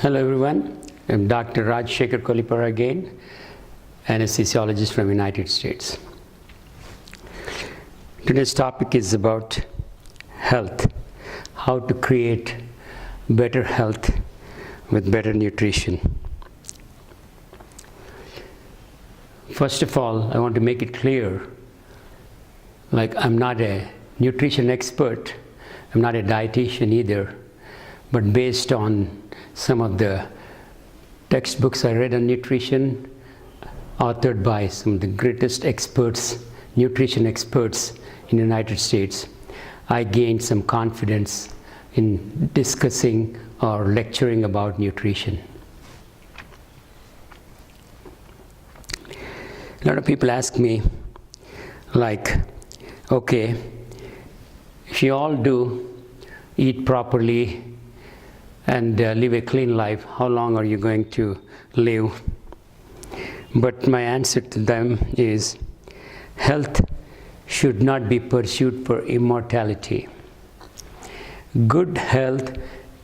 Hello everyone, I'm Dr. Rajsheker Kollipara again, anesthesiologist from United States. Today's topic is about health, how to create better health with better nutrition. First of all, I want to make it clear, I'm not a nutrition expert, I'm not a dietitian either, but based on some of the textbooks I read on nutrition, authored by some of the greatest experts, nutrition experts in the United States, I gained some confidence in discussing or lecturing about nutrition. A lot of people ask me, okay, if you all do eat properly and live a clean life, how long are you going to live? But my answer to them is, health should not be pursued for immortality. Good health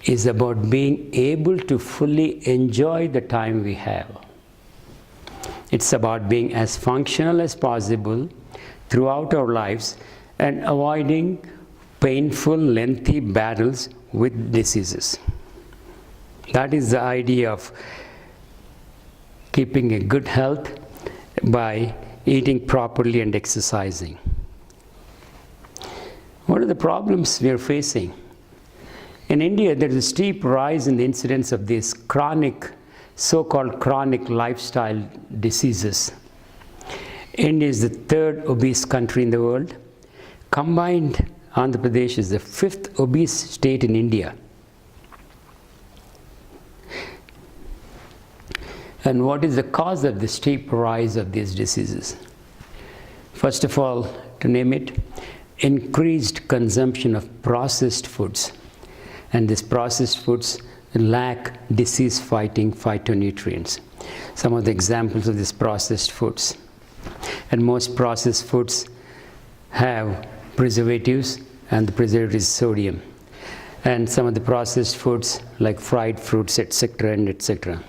is about being able to fully enjoy the time we have. It's about being as functional as possible throughout our lives and avoiding painful, lengthy battles with diseases. That is the idea of keeping a good health by eating properly and exercising. What are the problems we are facing? In India, there is a steep rise in the incidence of these so-called chronic lifestyle diseases. India is the third obese country in the world. Combined, Andhra Pradesh is the fifth obese state in India. And what is the cause of the steep rise of these diseases? First of all, to name it, increased consumption of processed foods. And these processed foods lack disease-fighting phytonutrients. Some of the examples of these processed foods. And most processed foods have preservatives, and the preservative is sodium. And some of the processed foods like fried fruits, etc. and etc.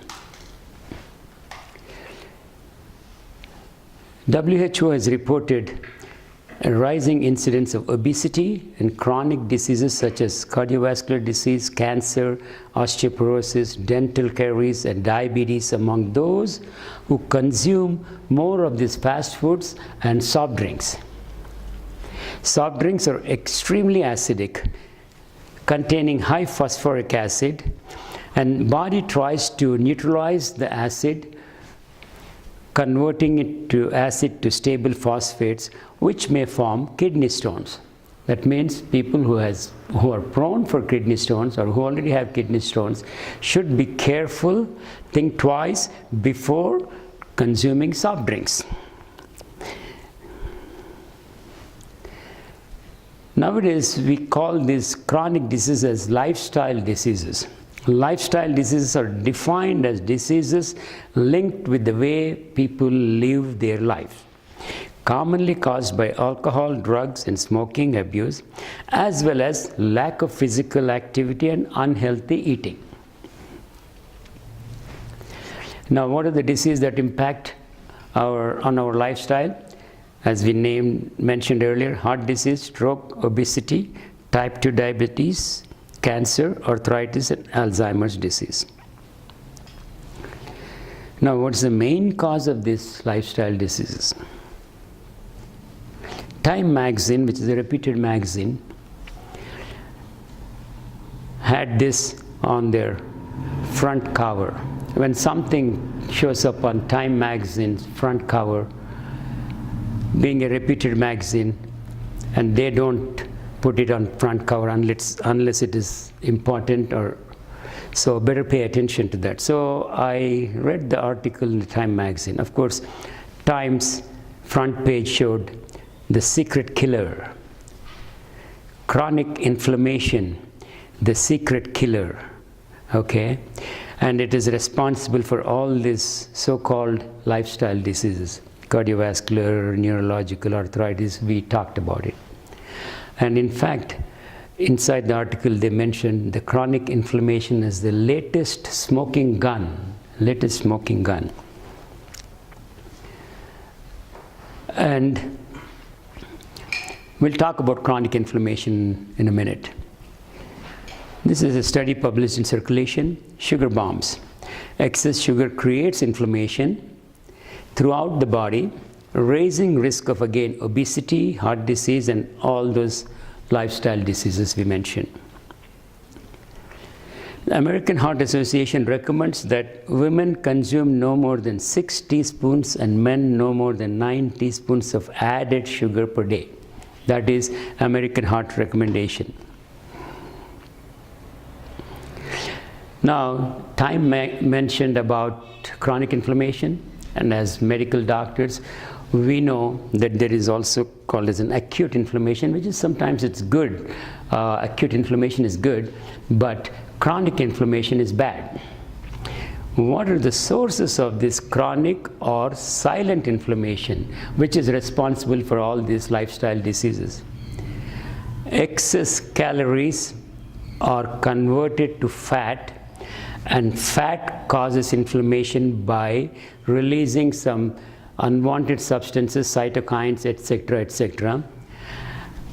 WHO has reported a rising incidence of obesity and chronic diseases such as cardiovascular disease, cancer, osteoporosis, dental caries, and diabetes among those who consume more of these fast foods and soft drinks. Soft drinks are extremely acidic, containing high phosphoric acid, and body tries to neutralize the acid, converting it to acid to stable phosphates, which may form kidney stones. That means people who are prone for kidney stones or who already have kidney stones should be careful, think twice before consuming soft drinks. Nowadays, we call these chronic diseases as lifestyle diseases. Lifestyle diseases are defined as diseases linked with the way people live their life, commonly caused by alcohol, drugs, and smoking abuse, as well as lack of physical activity and unhealthy eating. Now, what are the diseases that impact on our lifestyle? As we mentioned earlier, heart disease, stroke, obesity, type 2 diabetes, cancer, arthritis, and Alzheimer's disease. Now, what's the main cause of these lifestyle diseases? Time magazine, which is a reputed magazine, had this on their front cover. When something shows up on Time magazine's front cover, being a reputed magazine, and they don't put it on front cover unless it is important, so better pay attention to that. So I read the article in the Time magazine. Of course, Time's front page showed the secret killer, chronic inflammation, the secret killer, okay? And it is responsible for all these so-called lifestyle diseases, cardiovascular, neurological, arthritis. We talked about it. And in fact, inside the article they mentioned the chronic inflammation is the latest smoking gun. And we'll talk about chronic inflammation in a minute. This is a study published in Circulation, Sugar Bombs. Excess sugar creates inflammation throughout the body, raising risk of, again, obesity, heart disease, and all those lifestyle diseases we mentioned. The American Heart Association recommends that women consume no more than 6 teaspoons and men no more than 9 teaspoons of added sugar per day. That is American Heart recommendation. Now, Time mentioned about chronic inflammation, and as medical doctors, we know that there is also called as an acute inflammation, which is sometimes it's good. Acute inflammation is good, but chronic inflammation is bad. What are the sources of this chronic or silent inflammation, which is responsible for all these lifestyle diseases? Excess calories are converted to fat, and fat causes inflammation by releasing some unwanted substances, cytokines, etc., etc.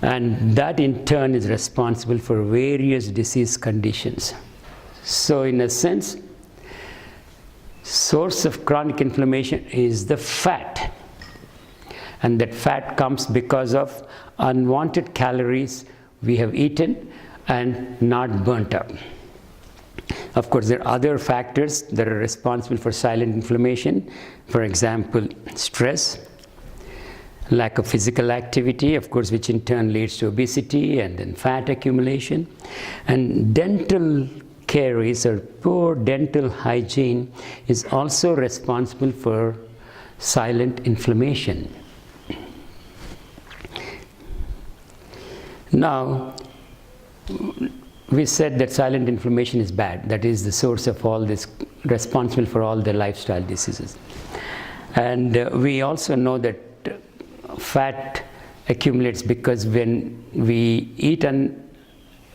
And that in turn is responsible for various disease conditions. So in a sense, source of chronic inflammation is the fat. And that fat comes because of unwanted calories we have eaten and not burnt up. Of course, there are other factors that are responsible for silent inflammation. For example, stress, lack of physical activity, of course, which in turn leads to obesity and then fat accumulation. And dental caries or poor dental hygiene is also responsible for silent inflammation. Now, we said that silent inflammation is bad. That is the source of all this, responsible for all the lifestyle diseases. And we also know that fat accumulates because when we eat and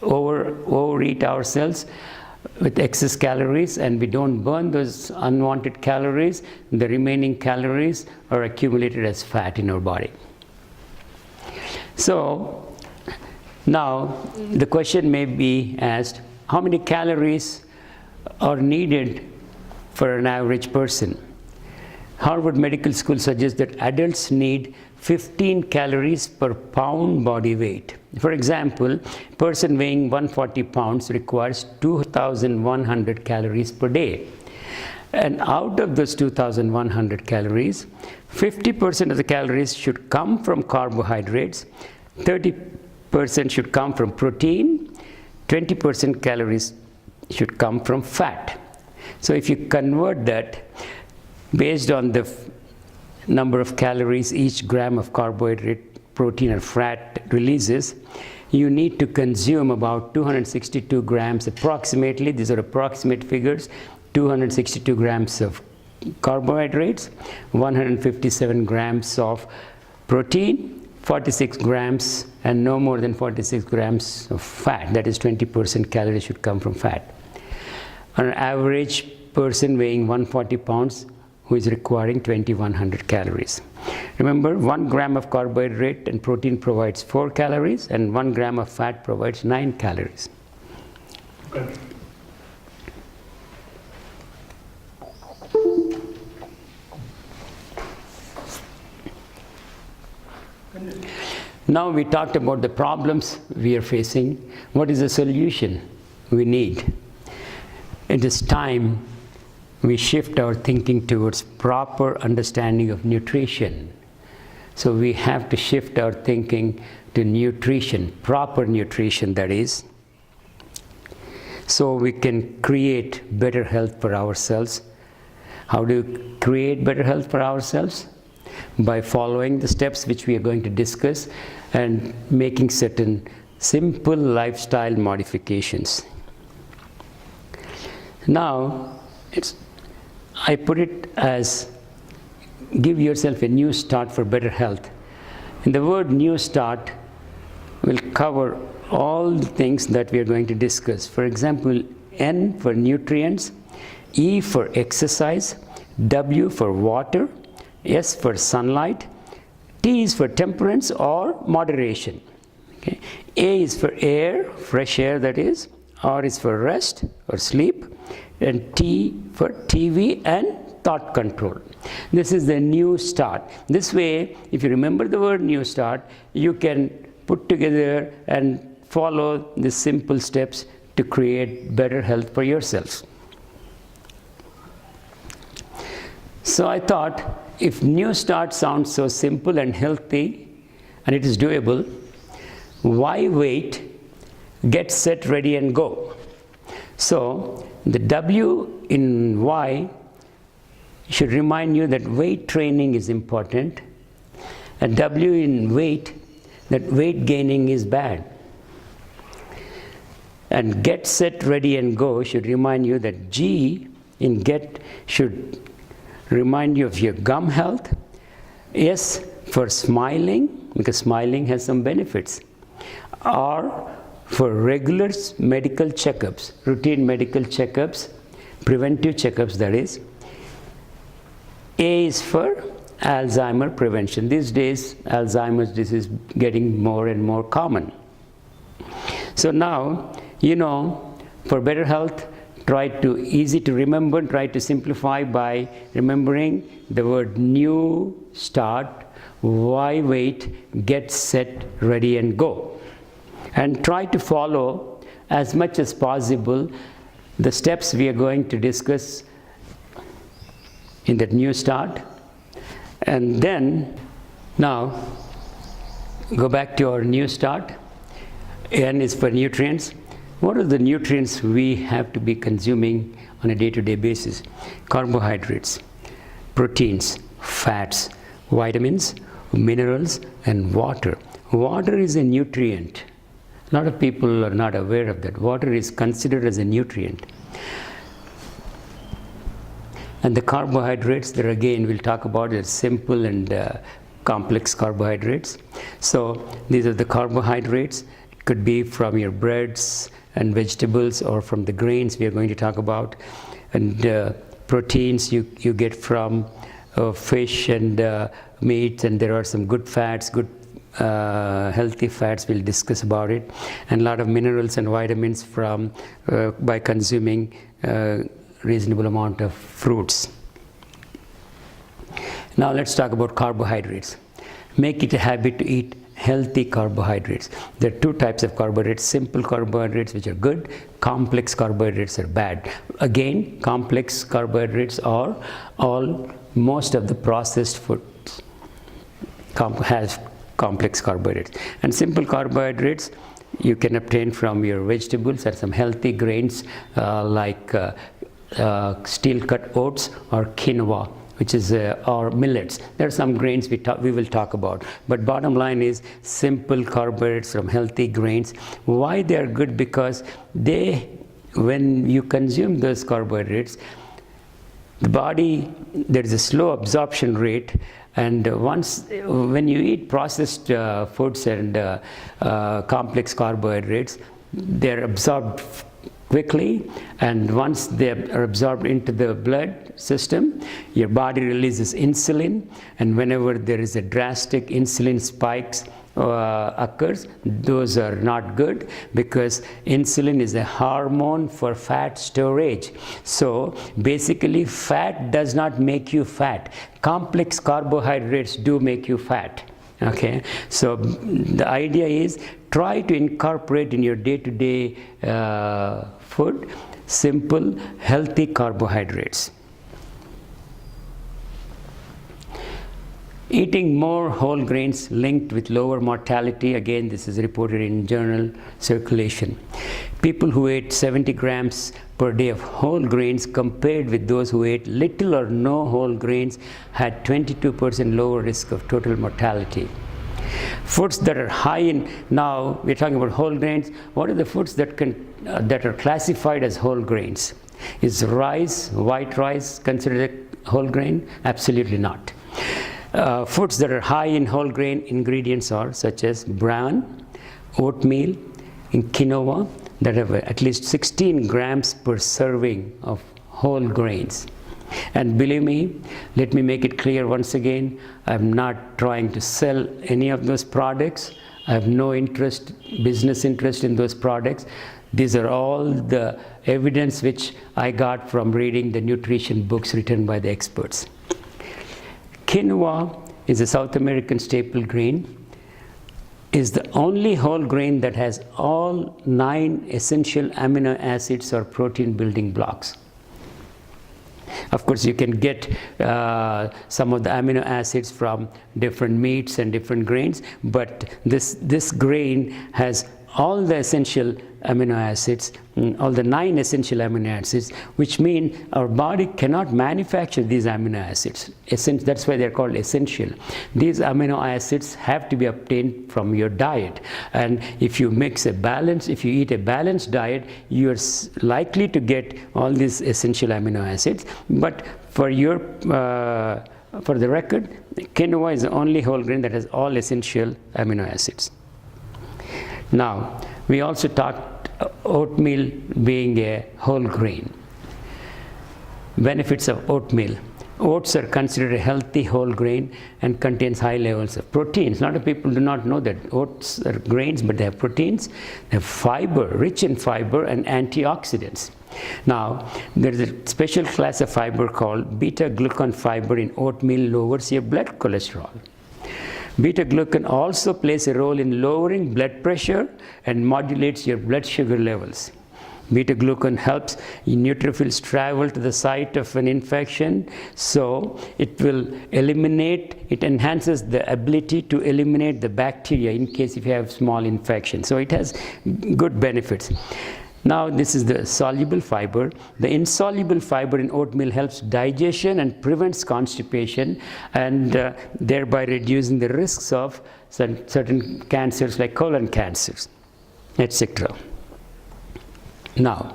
overeat ourselves with excess calories and we don't burn those unwanted calories, the remaining calories are accumulated as fat in our body. So now the question may be asked, how many calories are needed for an average person? Harvard Medical School suggests that adults need 15 calories per pound body weight. For example, a person weighing 140 pounds requires 2,100 calories per day. And out of those 2,100 calories, 50% of the calories should come from carbohydrates, 30% should come from protein, 20% calories should come from fat. So if you convert that based on the number of calories each gram of carbohydrate, protein or fat releases, you need to consume about 262 grams approximately, these are approximate figures, 262 grams of carbohydrates, 157 grams of protein, 46 grams and no more than 46 grams of fat, that is 20% calories should come from fat. An average person weighing 140 pounds who is requiring 2,100 calories. Remember, 1 gram of carbohydrate and protein provides 4 calories and 1 gram of fat provides 9 calories. Okay. Now we talked about the problems we are facing. What is the solution we need? It is time we shift our thinking towards proper understanding of nutrition. So we have to shift our thinking to nutrition, proper nutrition that is, so we can create better health for ourselves. How do we create better health for ourselves? By following the steps which we are going to discuss and making certain simple lifestyle modifications. Now, I put it as give yourself a new start for better health. And the word new start will cover all the things that we are going to discuss. For example, N for nutrients, E for exercise, W for water, S for sunlight, T is for temperance or moderation. Okay. A is for air, fresh air that is, R is for rest or sleep, and T for TV and thought control. This is the new start. This way, if you remember the word new start, you can put together and follow the simple steps to create better health for yourselves. So I thought, if new start sounds so simple and healthy and it is doable, why wait? Get set, ready and go. So the W in Y should remind you that weight training is important, and W in weight, that weight gaining is bad. And get set, ready and go should remind you that G in get should remind you of your gum health. S for smiling, because smiling has some benefits. R for regular medical checkups, routine medical checkups, preventive checkups that is. A is for Alzheimer prevention. These days, Alzheimer's disease is getting more and more common. So now, you know, for better health, try to easy to remember, try to simplify by remembering the word new start, why wait, get set, ready and go. And try to follow as much as possible the steps we are going to discuss in that new start. And then now go back to our new start. N is for nutrients. What are the nutrients we have to be consuming on a day-to-day basis? Carbohydrates, proteins, fats, vitamins, minerals and water. Water is a nutrient. A lot of people are not aware of that. Water is considered as a nutrient. And the carbohydrates, there again we'll talk about it, simple and complex carbohydrates. So these are the carbohydrates. It could be from your breads and vegetables or from the grains we are going to talk about. And proteins you get from fish and meat, and there are some good fats, good healthy fats, we'll discuss about it, and a lot of minerals and vitamins from by consuming reasonable amount of fruits. Now let's talk about carbohydrates. Make it a habit to eat healthy carbohydrates. There are two types of carbohydrates: simple carbohydrates, which are good; complex carbohydrates are bad. Again, complex carbohydrates are most of the processed foods has complex carbohydrates, and simple carbohydrates you can obtain from your vegetables or some healthy grains like steel cut oats or quinoa, which is or millets. There are some grains we will talk about, but bottom line is simple carbohydrates from healthy grains. Why they are good? Because when you consume those carbohydrates, the body, there is a slow absorption rate, and when you eat processed foods and complex carbohydrates, they're absorbed quickly, and once they are absorbed into the blood system, your body releases insulin, and whenever there is a drastic insulin spikes occurs, those are not good, because insulin is a hormone for fat storage. So basically fat does not make you fat. Complex carbohydrates do make you fat. Okay, so the idea is try to incorporate in your day-to-day food simple healthy carbohydrates. Eating more whole grains linked with lower mortality. Again, this is reported in journal Circulation. People who ate 70 grams per day of whole grains compared with those who ate little or no whole grains had 22% lower risk of total mortality. Foods that are high in, now we're talking about whole grains. What are the foods that are classified as whole grains? Is rice, white rice considered a whole grain? Absolutely not. Foods that are high in whole grain ingredients are such as bran, oatmeal, in quinoa that have at least 16 grams per serving of whole grains. And believe me, let me make it clear once again, I'm not trying to sell any of those products. I have no interest, business interest in those products. These are all the evidence which I got from reading the nutrition books written by the experts. Quinoa is a South American staple grain. Is the only whole grain that has all 9 essential amino acids or protein building blocks. Of course, you can get some of the amino acids from different meats and different grains, but this grain has all the essential amino acids, all the 9 essential amino acids, which mean our body cannot manufacture these amino acids. That's why they're called essential. These amino acids have to be obtained from your diet. And if you if you eat a balanced diet, you're likely to get all these essential amino acids. But for the record, quinoa is the only whole grain that has all essential amino acids. Now, we also talked oatmeal being a whole grain. Benefits of oatmeal. Oats are considered a healthy whole grain and contains high levels of proteins. A lot of people do not know that oats are grains, but they have proteins. They have fiber, rich in fiber and antioxidants. Now, there is a special class of fiber called beta-glucan fiber in oatmeal lowers your blood cholesterol. Beta-glucan also plays a role in lowering blood pressure and modulates your blood sugar levels. Beta-glucan helps neutrophils travel to the site of an infection, so it enhances the ability to eliminate the bacteria in case if you have small infection. So it has good benefits. Now, this is the soluble fiber. The insoluble fiber in oatmeal helps digestion and prevents constipation, and thereby reducing the risks of certain cancers like colon cancers, etc. Now,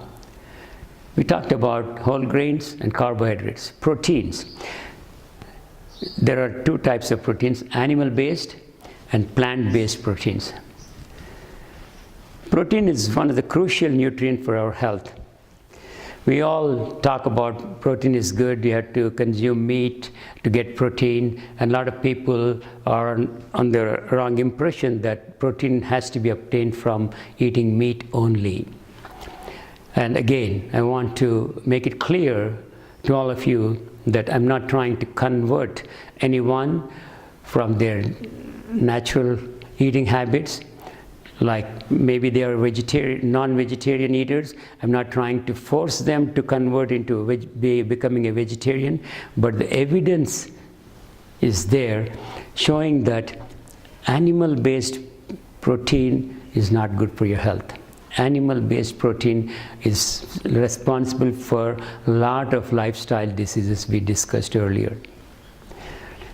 we talked about whole grains and carbohydrates. Proteins. There are 2 types of proteins, animal-based and plant-based proteins. Protein is one of the crucial nutrients for our health. We all talk about protein is good, you have to consume meat to get protein, and a lot of people are on the wrong impression that protein has to be obtained from eating meat only. And again, I want to make it clear to all of you that I'm not trying to convert anyone from their natural eating habits. Like maybe they are non-vegetarian eaters. I'm not trying to force them to convert into becoming a vegetarian, but the evidence is there showing that animal-based protein is not good for your health. Animal-based protein is responsible for a lot of lifestyle diseases we discussed earlier.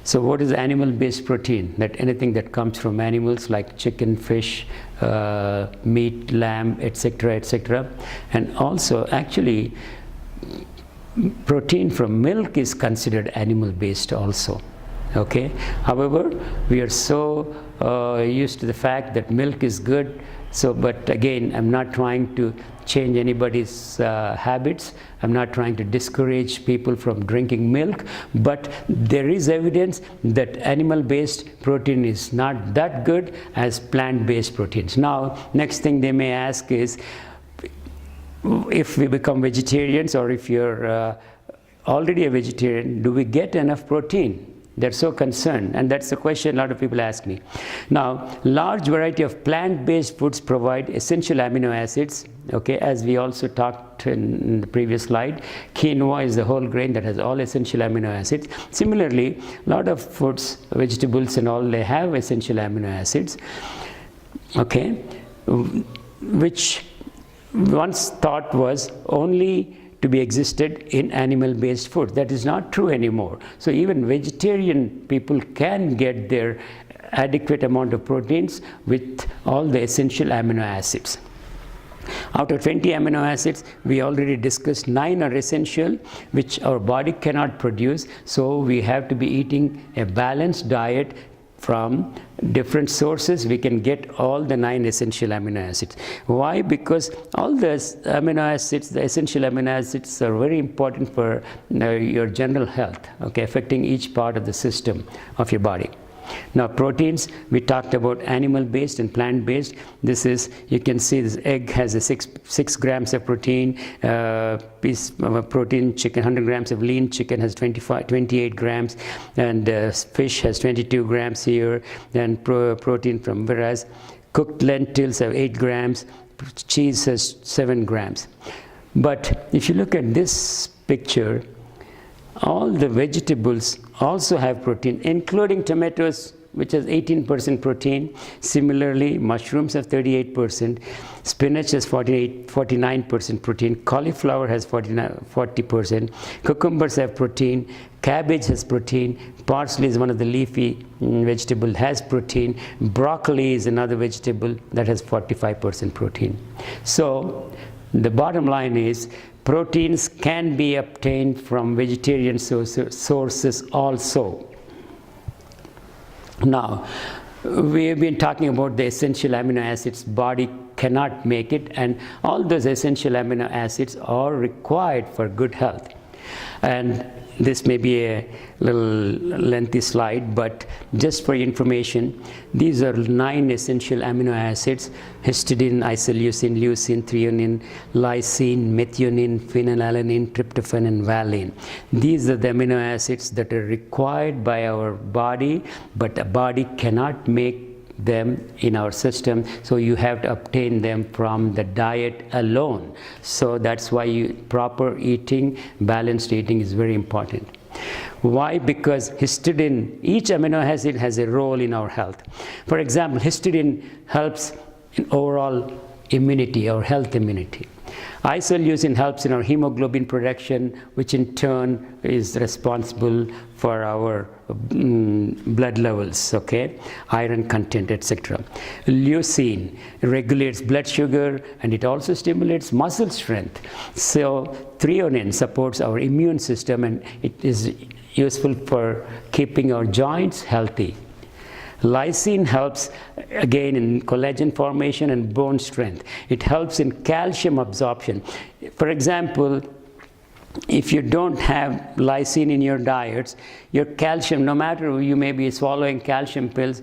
So what is animal-based protein? That anything that comes from animals like chicken, fish, meat, lamb, etc., etc. And also, actually, protein from milk is considered animal-based also. Okay. However, we are so used to the fact that milk is good. So, but again, I'm not trying to change anybody's habits. I'm not trying to discourage people from drinking milk, but there is evidence that animal-based protein is not that good as plant-based proteins. Now, next thing they may ask is, if we become vegetarians or if you're already a vegetarian, do we get enough protein? They're so concerned, and that's the question a lot of people ask me. Now, large variety of plant-based foods provide essential amino acids, okay, as we also talked in the previous slide. Quinoa is the whole grain that has all essential amino acids. Similarly, a lot of foods, vegetables and all, they have essential amino acids, okay, which once thought was only to be existed in animal-based food. That is not true anymore. So even vegetarian people can get their adequate amount of proteins with all the essential amino acids. Out of 20 amino acids, we already discussed 9 are essential, which our body cannot produce. So we have to be eating a balanced diet from different sources, we can get all the 9 essential amino acids. Why? Because all the amino acids, the essential amino acids, are very important for your general health, okay, affecting each part of the system of your body. Now proteins, we talked about animal-based and plant-based. This is, you can see this egg has a 6 grams of protein, piece of a protein, chicken, 100 grams of lean chicken has 28 grams, and fish has 22 grams here, and protein from, whereas cooked lentils have 8 grams, cheese has 7 grams. But if you look at this picture, all the vegetables also have protein, including tomatoes, which has 18% protein. Similarly, mushrooms have 38%, spinach has 49% protein, cauliflower has 40%, cucumbers have protein, cabbage has protein, parsley is one of the leafy vegetable, has protein, broccoli is another vegetable that has 45% protein. So the bottom line is, proteins can be obtained from vegetarian sources also. Now, we have been talking about the essential amino acids body cannot make it, and all those essential amino acids are required for good health. And this may be a little lengthy slide, but just for information, these are 9 essential amino acids: histidine, isoleucine, leucine, threonine, lysine, methionine, phenylalanine, tryptophan, and valine. These are the amino acids that are required by our body, but the body cannot make them in our system, so you have to obtain them from the diet alone. So that's why proper eating, balanced eating is very important. Why? Because histidine, each amino acid has a role in our health. For example, histidine helps in overall immunity, our health immunity. Isoleucine helps in our hemoglobin production, which in turn is responsible for our blood levels, okay, iron content, etc. Leucine regulates blood sugar, and it also stimulates muscle strength. So threonine supports our immune system, and it is useful for keeping our joints healthy. Lysine helps again in collagen formation and bone strength. It helps in calcium absorption. For example, if you don't have lysine in your diets, your calcium, no matter you may be swallowing calcium pills,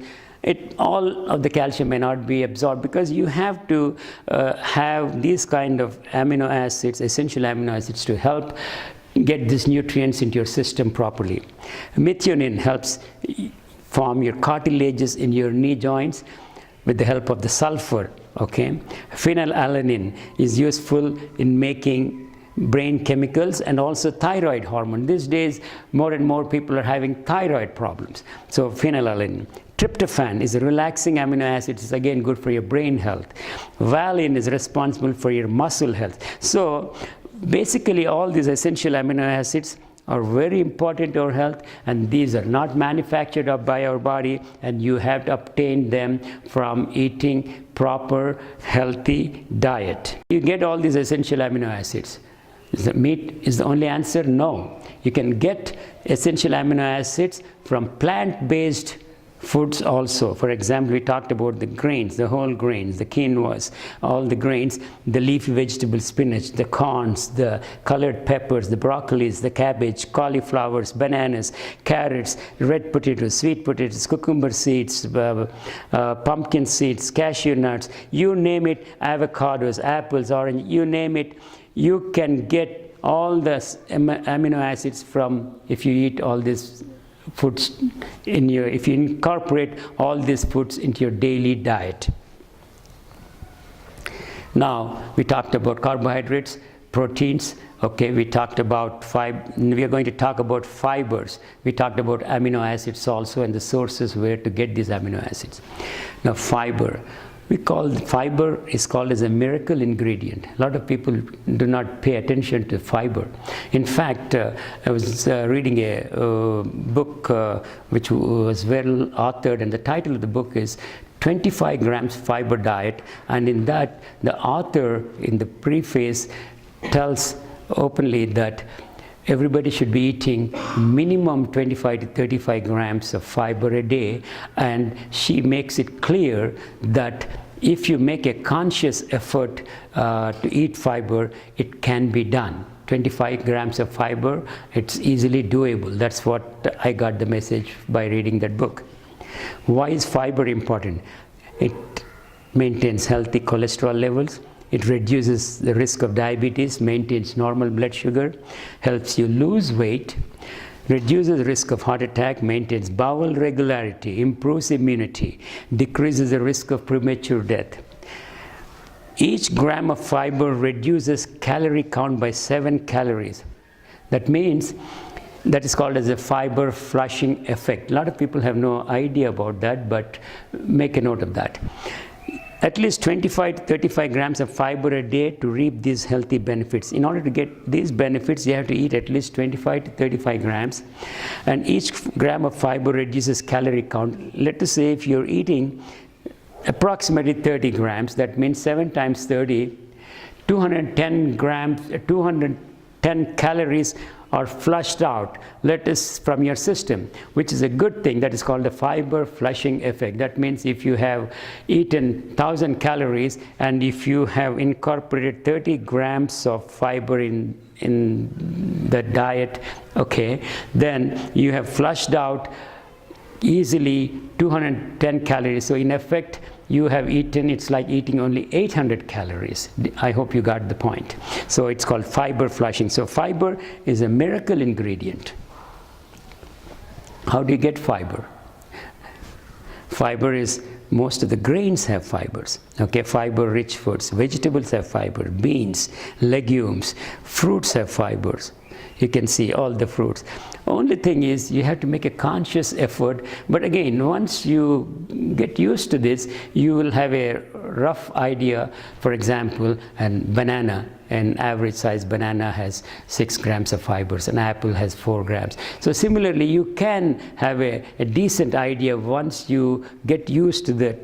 all of the calcium may not be absorbed, because you have to have these kind of amino acids, essential amino acids, to help get these nutrients into your system properly. Methionine helps form your cartilages in your knee joints with the help of the sulfur, okay. Phenylalanine is useful in making brain chemicals and also thyroid hormone. These days, more and more people are having thyroid problems. So phenylalanine. Tryptophan is a relaxing amino acid. It's again good for your brain health. Valine is responsible for your muscle health. So basically all these essential amino acids are very important to our health, and these are not manufactured up by our body, and you have to obtain them from eating proper healthy diet. You get all these essential amino acids. Is the meat is the only answer? No. You can get essential amino acids from plant-based foods also. For example, we talked about the grains, the whole grains, the quinoas, all the grains, the leafy vegetable spinach, the corns, the colored peppers, the broccolis, the cabbage, cauliflowers, bananas, carrots, red potatoes, sweet potatoes, cucumber seeds, pumpkin seeds, cashew nuts, you name it, avocados, apples, orange, you name it, you can get all the amino acids from, if you eat all these foods if you incorporate all these foods into your daily diet. Now we talked about carbohydrates, proteins, okay, we talked about we are going to talk about fibers. We talked about amino acids also, and the sources where to get these amino acids. Now fiber, fiber is called as a miracle ingredient. A lot of people do not pay attention to fiber. In fact, I was reading a book which was well authored, and the title of the book is 25 grams fiber diet, and in that the author in the preface tells openly that everybody should be eating minimum 25 to 35 grams of fiber a day, and she makes it clear that if you make a conscious effort to eat fiber, it can be done. 25 grams of fiber, it's easily doable. That's what I got the message by reading that book. Why is fiber important? It maintains healthy cholesterol levels. It reduces the risk of diabetes, maintains normal blood sugar, helps you lose weight, reduces the risk of heart attack, maintains bowel regularity, improves immunity, decreases the risk of premature death. Each gram of fiber reduces calorie count by 7 calories. That means that is called as a fiber flushing effect. A lot of people have no idea about that, but make a note of that. At least 25 to 35 grams of fiber a day to reap these healthy benefits. In order to get these benefits, you have to eat at least 25 to 35 grams. And each gram of fiber reduces calorie count. Let us say if you're eating approximately 30 grams, that means 7 times 30, 210 grams, 210 calories are flushed out, let us, from your system, which is a good thing. That is called the fiber flushing effect. That means if you have eaten 1,000 calories and if you have incorporated 30 grams of fiber in the diet, okay, then you have flushed out easily 210 calories. So in effect, you have eaten, it's like eating only 800 calories. I hope you got the point. So it's called fiber flushing. So fiber is a miracle ingredient. How do you get fiber? Fiber is, most of the grains have fibers. Okay, fiber-rich foods. Vegetables have fiber. Beans, legumes, fruits have fibers. You can see all the fruits. Only thing is you have to make a conscious effort. But again, once you get used to this, you will have a rough idea. For example, an average size banana has 6 grams of fibers. An apple has 4 grams. So similarly, you can have a decent idea once you get used to the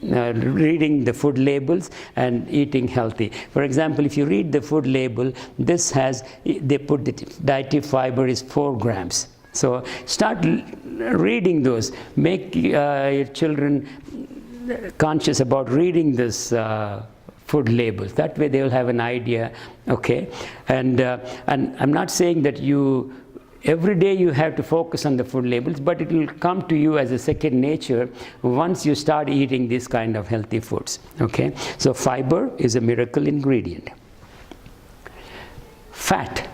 reading the food labels and eating healthy. For example, if you read the food label, they put the dietary fiber is 4 grams. So start reading those. Make your children conscious about reading this food labels. That way they will have an idea, okay? And I'm not saying that every day you have to focus on the food labels, but it will come to you as a second nature once you start eating these kind of healthy foods, okay? So fiber is a miracle ingredient. Fat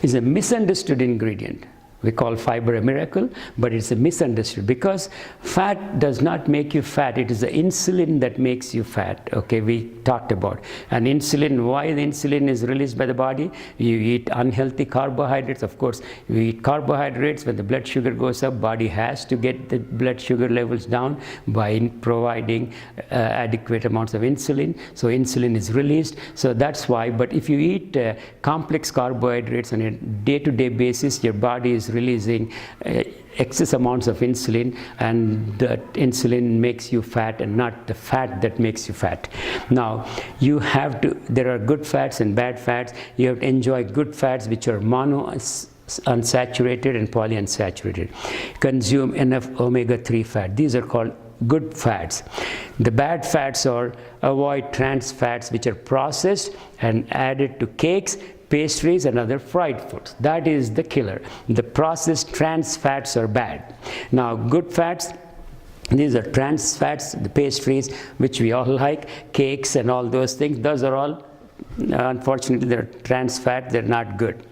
is a misunderstood ingredient. We call fiber a miracle, but it's a misunderstood because fat does not make you fat. It is the insulin that makes you fat. Okay, we talked about. And insulin, why the insulin is released by the body? You eat unhealthy carbohydrates. Of course, you eat carbohydrates. When the blood sugar goes up, body has to get the blood sugar levels down by providing adequate amounts of insulin. So insulin is released. So that's why. But if you eat complex carbohydrates on a day-to-day basis, your body is releasing excess amounts of insulin, and that insulin makes you fat and not the fat that makes you fat. Now, there are good fats and bad fats. You have to enjoy good fats which are unsaturated and polyunsaturated. Consume enough omega-3 fat. These are called good fats. The bad fats are avoid trans fats which are processed and added to cakes, pastries and other fried foods. That is the killer. The processed trans fats are bad. Now good fats, these are trans fats, the pastries which we all like, cakes and all those things, those are all, unfortunately, they're trans fat, they're not good.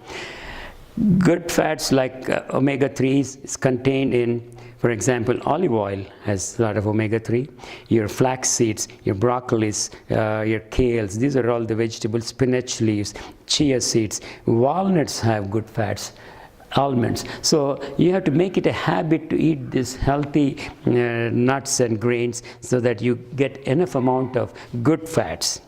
Good fats like omega-3s is contained in, for example, olive oil has a lot of omega-3. Your flax seeds, your broccolis, your kales, these are all the vegetables, spinach leaves, chia seeds. Walnuts have good fats, almonds. So you have to make it a habit to eat this healthy nuts and grains so that you get enough amount of good fats.